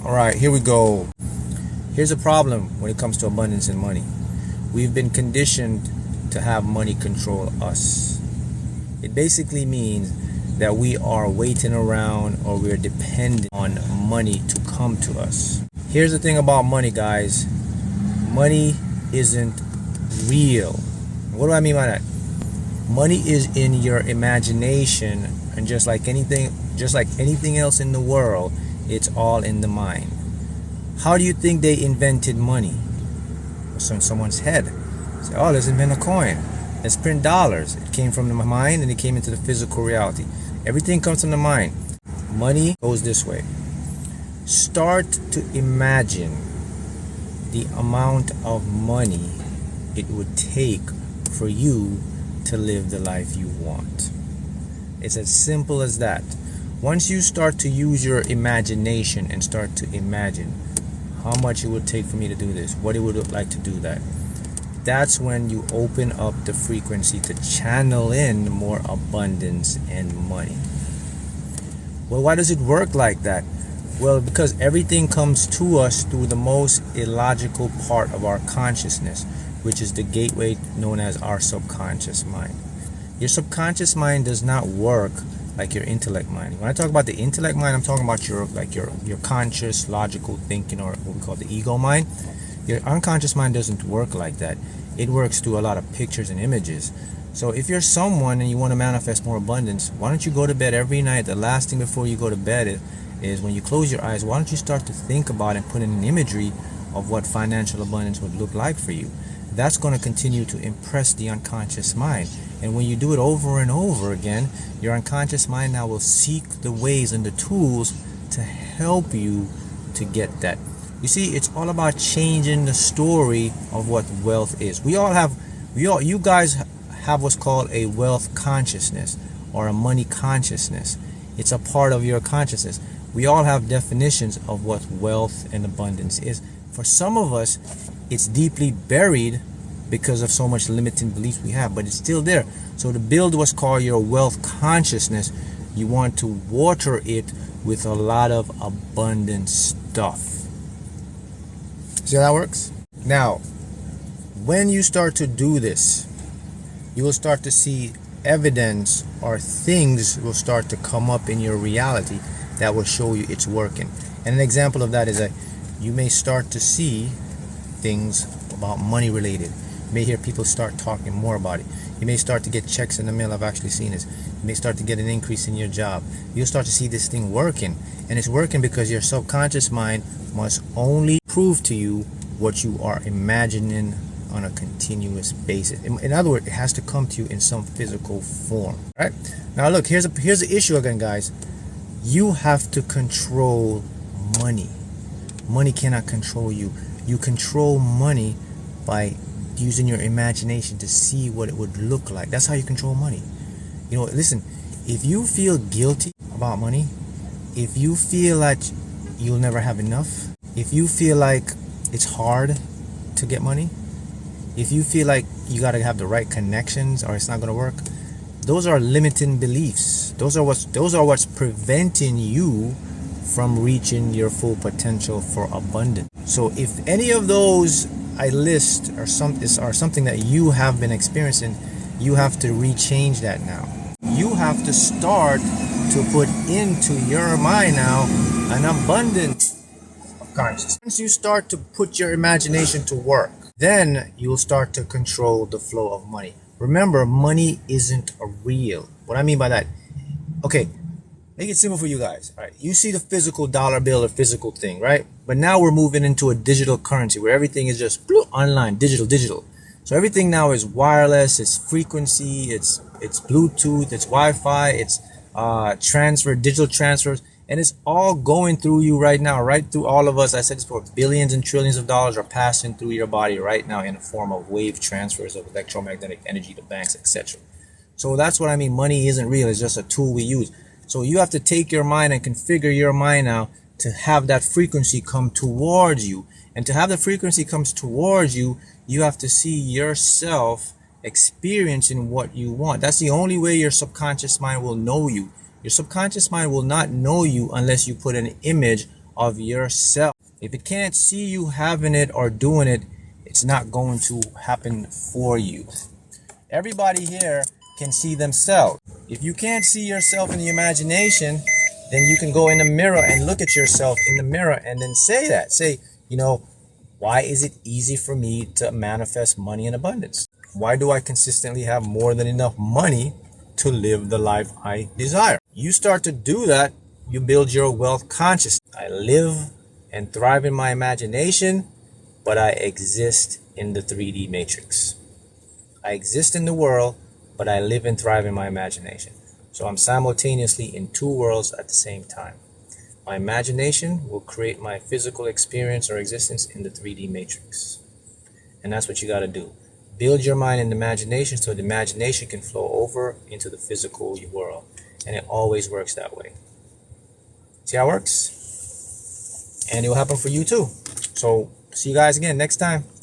All right, here we go. Here's a problem when it comes to abundance and money. We've been conditioned to have money control us. It basically means that we are waiting around or we're dependent on money to come to us. Here's the thing about money, guys. Money isn't real. What do I mean by that? Money is in your imagination, and just like anything else in the world, it's all in the mind. How do you think they invented money? It's in someone's head. Say, oh, let's invent a coin. Let's print dollars. It came from the mind and it came into the physical reality. Everything comes from the mind. Money goes this way. Start to imagine the amount of money it would take for you to live the life you want. It's as simple as that. Once you start to use your imagination and start to imagine how much it would take for me to do this, what it would look like to do that, that's when you open up the frequency to channel in more abundance and money. Well, why does it work like that? Well, because everything comes to us through the most illogical part of our consciousness, which is the gateway known as our subconscious mind. Your subconscious mind does not work like your intellect mind. When I talk about the intellect mind, I'm talking about your conscious, logical thinking, or what we call the ego mind. Your unconscious mind doesn't work like that. It works through a lot of pictures and images. So if you're someone and you want to manifest more abundance, why don't you go to bed every night? The last thing before you go to bed is when you close your eyes, why don't you start to think about and put in an imagery of what financial abundance would look like for you? That's going to continue to impress the unconscious mind. And when you do it over and over again, your unconscious mind now will seek the ways and the tools to help you to get that. You see, it's all about changing the story of what wealth is. You guys have what's called a wealth consciousness or a money consciousness. It's a part of your consciousness. We all have definitions of what wealth and abundance is. For some of us, it's deeply buried because of so much limiting beliefs we have, but it's still there. So to build what's called your wealth consciousness, you want to water it with a lot of abundant stuff. See how that works? Now, when you start to do this, you will start to see evidence or things will start to come up in your reality that will show you it's working. And an example of that is that you may start to see things about money related. You may hear people start talking more about it. You may start to get checks in the mail. I've actually seen this. You may start to get an increase in your job. You'll start to see this thing working. And it's working because your subconscious mind must only prove to you what you are imagining on a continuous basis. In other words, it has to come to you in some physical form. Right? Now look, here's the issue again, guys. You have to control money. Money cannot control you. You control money by using your imagination to see what it would look like. That's how you control money. You know, listen, if you feel guilty about money, if you feel like you'll never have enough, if you feel like it's hard to get money, if you feel like you got to have the right connections or it's not going to work, those are limiting beliefs. Those are what's preventing you from reaching your full potential for abundance. So if any of those I list are something that you have been experiencing, you have to rechange that now. You have to start to put into your mind now an abundance of consciousness. Once you start to put your imagination to work, then you'll start to control the flow of money. Remember, money isn't real. What I mean by that, okay, make it simple for you guys. All right, you see the physical dollar bill or physical thing, right? But now we're moving into a digital currency where everything is just online, digital. So everything now is wireless, it's frequency, it's Bluetooth, it's Wi-Fi, it's digital transfers, and it's all going through you right now, right through all of us. I said this before, billions and trillions of dollars are passing through your body right now in the form of wave transfers of electromagnetic energy to banks, etc. So that's what I mean. Money isn't real, it's just a tool we use. So you have to take your mind and configure your mind now to have that frequency come towards you. And to have the frequency comes towards you, you have to see yourself experiencing what you want. That's the only way your subconscious mind will know you. Your subconscious mind will not know you unless you put an image of yourself. If it can't see you having it or doing it, it's not going to happen for you. Everybody here can see themselves. If you can't see yourself in the imagination, then you can go in the mirror and look at yourself in the mirror and then say that. Say, why is it easy for me to manifest money in abundance? Why do I consistently have more than enough money to live the life I desire? You start to do that, you build your wealth consciousness. I live and thrive in my imagination, but I exist in the 3D matrix. I exist in the world, but I live and thrive in my imagination. So I'm simultaneously in two worlds at the same time. My imagination will create my physical experience or existence in the 3D matrix. And that's what you got to do. Build your mind and imagination so the imagination can flow over into the physical world. And it always works that way. See how it works? And it will happen for you too. So see you guys again next time.